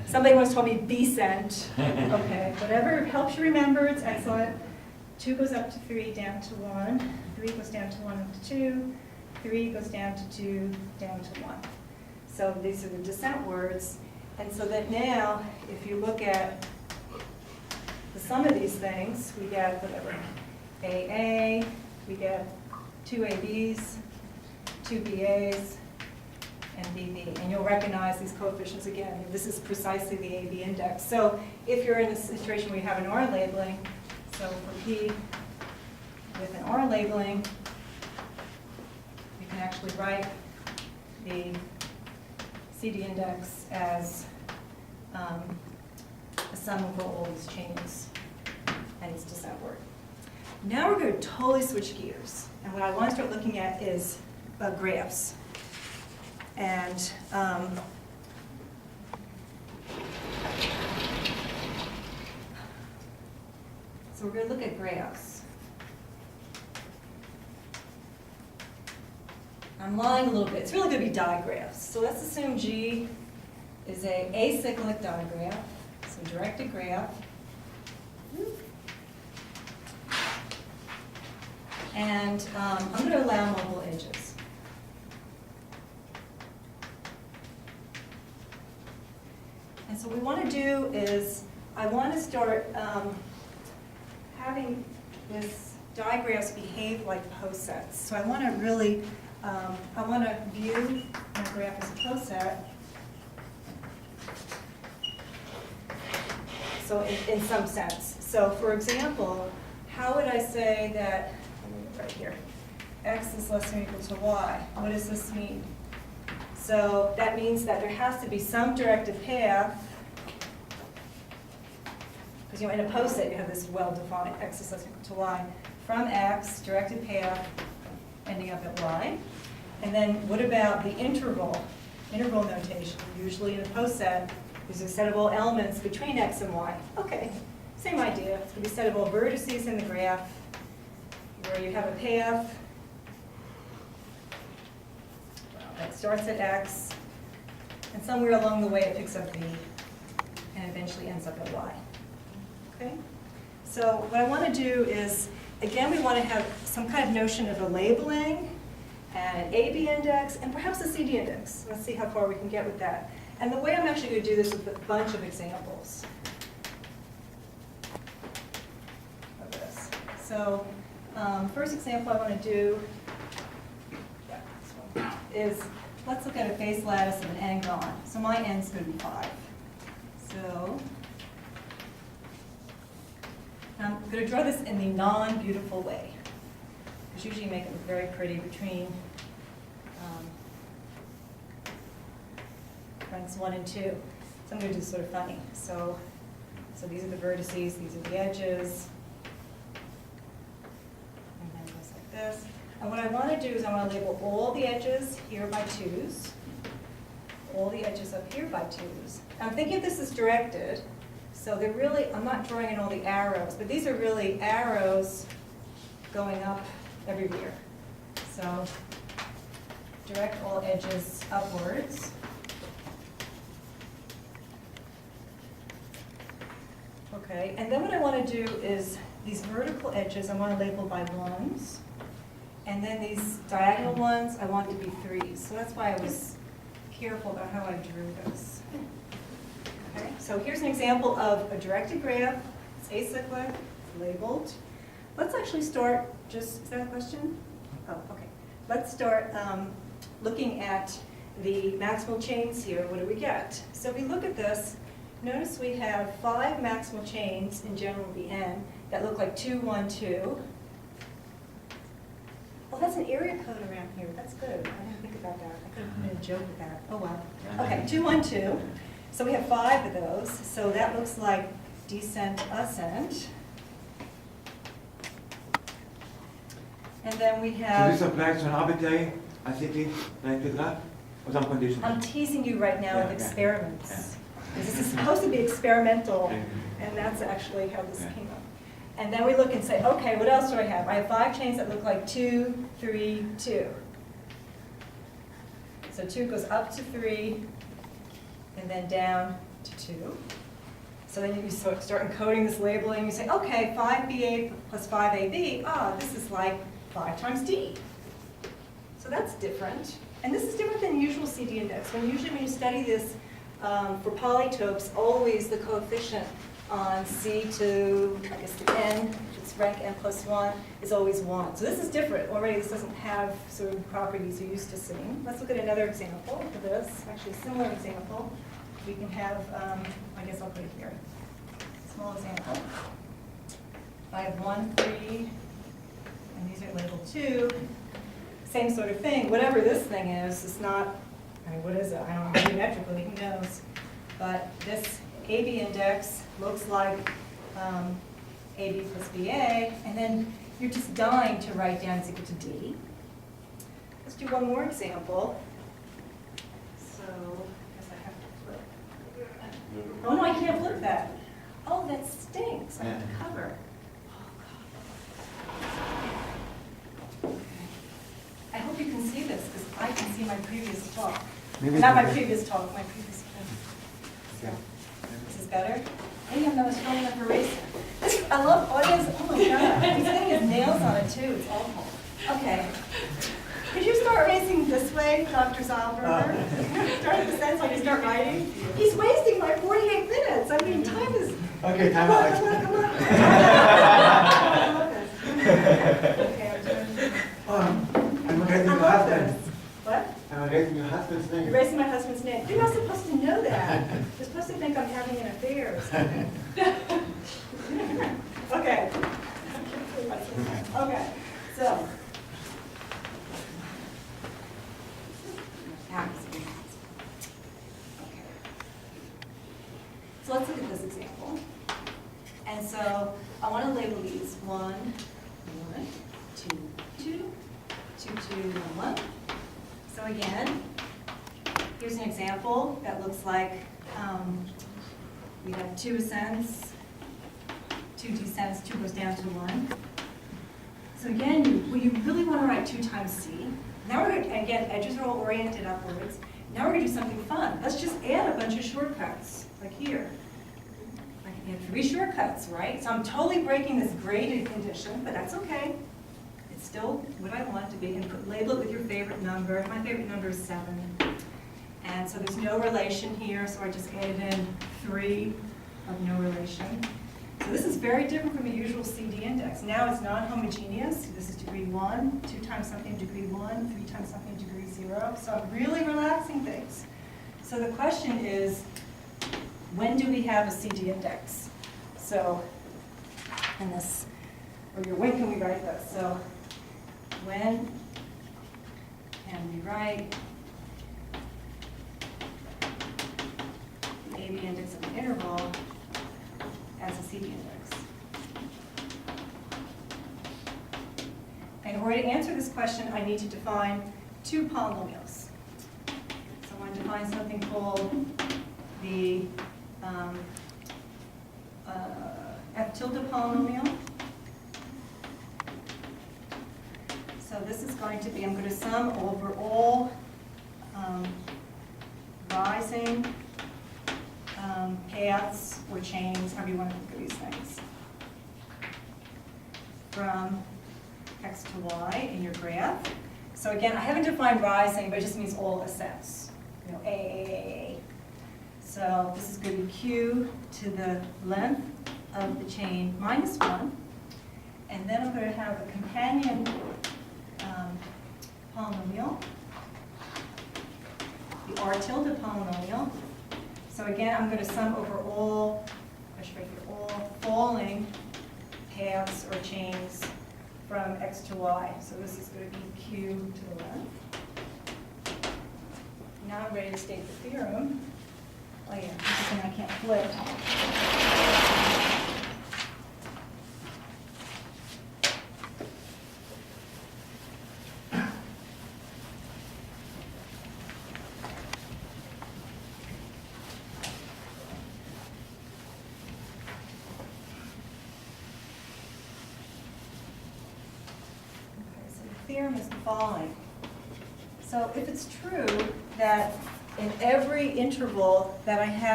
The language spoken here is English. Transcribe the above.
Somebody once told me B-cent. Okay, whatever helps you remember, it's excellent. 2 goes up to 3, down to 1. 3 goes down to 1, up to 2. 3 goes down to 2, down to 1. So these are the descent words. And so that now, if you look at the sum of these things, we get whatever. AA, we get 2 ABs, 2 BAs, and BB. And you'll recognize these coefficients again. This is precisely the AB index. So if you're in a situation where you have an R labeling, so for P with an R labeling, you can actually write the CD index as a sum of all these chains and its descent word. Now we're going to totally switch gears. And what I want to start looking at is graphs. And so we're going to look at graphs. I'm lying a little bit. It's really going to be digraphs. So let's assume G is an acyclic digraph, so directed graph. And I'm going to allow multiple edges. And so what we want to do is, I want to start having this digraphs behave like posets. So I want to really, I want to view my graph as a poset. So in some sense. So for example, how would I say that, right here, x is less than or equal to y? What does this mean? So that means that there has to be some directed path, because in a poset you have this well-defined x is less than or equal to y, from x, directed path, ending up at y. And then what about the interval notation? Usually in a poset, there's a set of all elements between x and y. Okay, same idea. It's going to be a set of all vertices in the graph, where you have a path that starts at x, and somewhere along the way it picks up v, and eventually ends up at y. Okay? So what I want to do is, again, we want to have some kind of notion of a labeling, and an AB index, and perhaps a CD index. Let's see how far we can get with that. And the way I'm actually going to do this with a bunch of examples of this. So first example I want to do is, let's look at a base lattice of an n gone. So my n is going to be 5. So I'm going to draw this in the non-beautiful way, because usually you make it look very pretty between ranks 1 and 2. So I'm going to do sort of funny. So these are the vertices, these are the edges, and then it goes like this. And what I want to do is I want to label all the edges here by 2's, all the edges up here by 2's. I'm thinking of this as directed, so they're really, I'm not drawing in all the arrows, but these are really arrows going up everywhere. So direct all edges upwards. Okay, and then what I want to do is these vertical edges I want to label by 1's. And then these diagonal ones, I want to be 3's. So that's why I was careful about how I drew this. Okay, so here's an example of a directed graph. It's acyclic, it's labeled. Let's actually start, is that a question? Oh, okay. Let's start looking at the maximal chains here. What do we get? So if we look at this, notice we have 5 maximal chains, in general the n, that look like 2, 1, 2. Oh, that's an area code around here. That's good. I didn't think about that. I could have made a joke with that. Oh, well. Okay, 2, 1, 2. So we have 5 of those. So that looks like descent, ascent. And then we have... So this applies to an arbitrary, acyclic, directed graph, or some condition? I'm teasing you right now with experiments. Yeah. This is supposed to be experimental, and that's actually how this came up. And then we look and say, okay, what else do I have? I have 5 chains that look like 2, 3, 2. So 2 goes up to 3, and then down to 2. So then you start encoding this labeling. You say, okay, 5BA plus 5AB, this is like 5 times D. So that's different. And this is different than usual CD index. Usually when you study this for polytopes, always the coefficient on C to, I guess, the n, which is rank n plus 1, is always 1. So this is different. Already this doesn't have sort of properties you're used to seeing. Let's look at another example for this, actually a similar example. We can have, I guess I'll put it here, small example. If I have 1, 3, and these are labeled 2, same sort of thing. Whatever this thing is, it's not, I mean, what is it? I don't know, geometrically, who knows? But this AB index looks like AB plus BA, and then you're just dying to write down is equal to D. Let's do one more example. So, I guess I have to flip. Oh no, I can't flip that. Oh, that stinks. I have to cover. Oh, God. I hope you can see this, because I can see my previous talk. Not my previous talk, my previous talk. This is better? Maybe I'm not a strong enough eraser. I love audience. Oh my God. He's getting his nails on it too. It's awful. Okay. Could you start erasing this way, Dr. Zalberger? Start in the sense like you start writing. He's wasting my 48 minutes. I mean, time is. Okay, time out. Come on, come on. Okay, I'm erasing I your love husband. this. What? I'm erasing your husband's name. You're erasing my husband's name. You're not supposed to know that. You're supposed to think I'm having an affair or something. Okay. Okay. So. Okay. So let's look at this example. And so I want to label these 1, 1, 2, 2, 2, 2, 1, 1. So again, here's an example that looks like we have 2 ascends, 2 descends, 2 goes down to 1. So again, you really want to write 2 times C. Now we're going to, again, edges are all oriented upwards. Now we're going to do something fun. Let's just add a bunch of shortcuts, like here. I can add 3 shortcuts, right? So I'm totally breaking this graded condition, but that's okay. It's still what I want it to be. And label it with your favorite number. My favorite number is 7. And so there's no relation here, so I just added in 3 of no relation. So this is very different from a usual CD index. Now it's non-homogeneous. This is degree 1, 2 times something degree 1, 3 times something degree 0. So I'm really relaxing things. So the question is, when do we have a CD index? So, in this, or when can we write this? So, when can we write the AB index of an interval as a CD index? And in order to answer this question, I need to define 2 polynomials. So I want to define something called the F tilde polynomial. So this is going to be, I'm going to sum over all rising paths or chains, however you want to think of these things, from x to y in your graph. So again, I haven't defined rising, but it just means all ascents. You know, A. So this is going to be q to the length of the chain minus 1. And then I'm going to have a companion polynomial, the R tilde polynomial. So again, I'm going to sum over all, I should write here, all falling paths or chains from x to y. So this is going to be q to the length. Now I'm ready to state the theorem. Oh yeah, this is something I can't flip. Theorem is the following. So if it's true that in every interval that I have